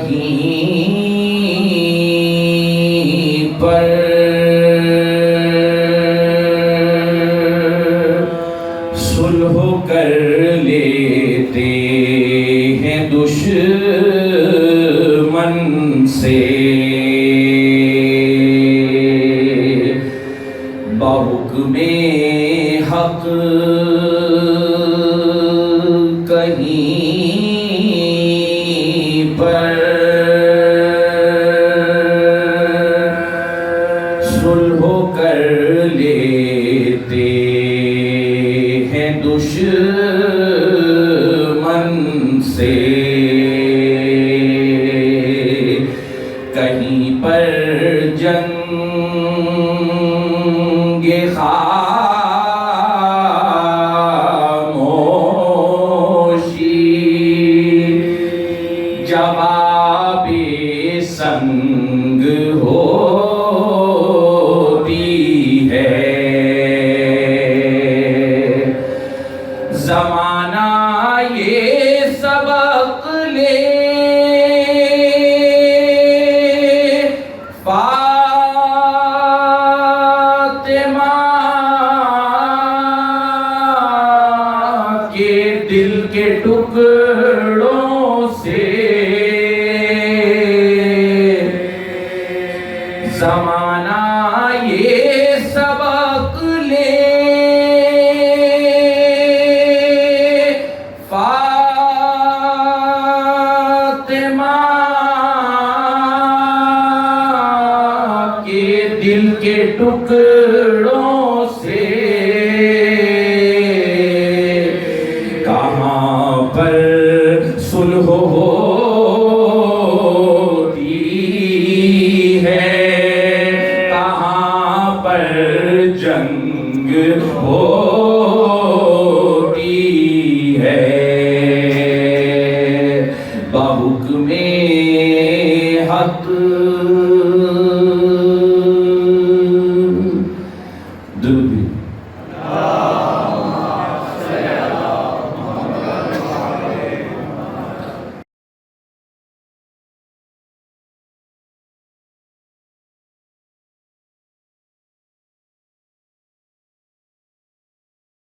کہیں پر صلح کر لیتے ہیں دشمن سے، بحکم حق کہیں پر صلح کر لیتے ہیں دشمن سے، کہیں پر جنگ خاموشی جواب سنگ ہوتی ہے، زمانہ یہ سبق لے فاطمہ کے دل کے ٹکڑوں سے، زمانہ یہ سبق لے فاطمہ کے دل کے ٹکڑوں سے، کہاں پر صلح ہوتی ہے، کہاں پر جنگ ہوتی ہے، بحکم حق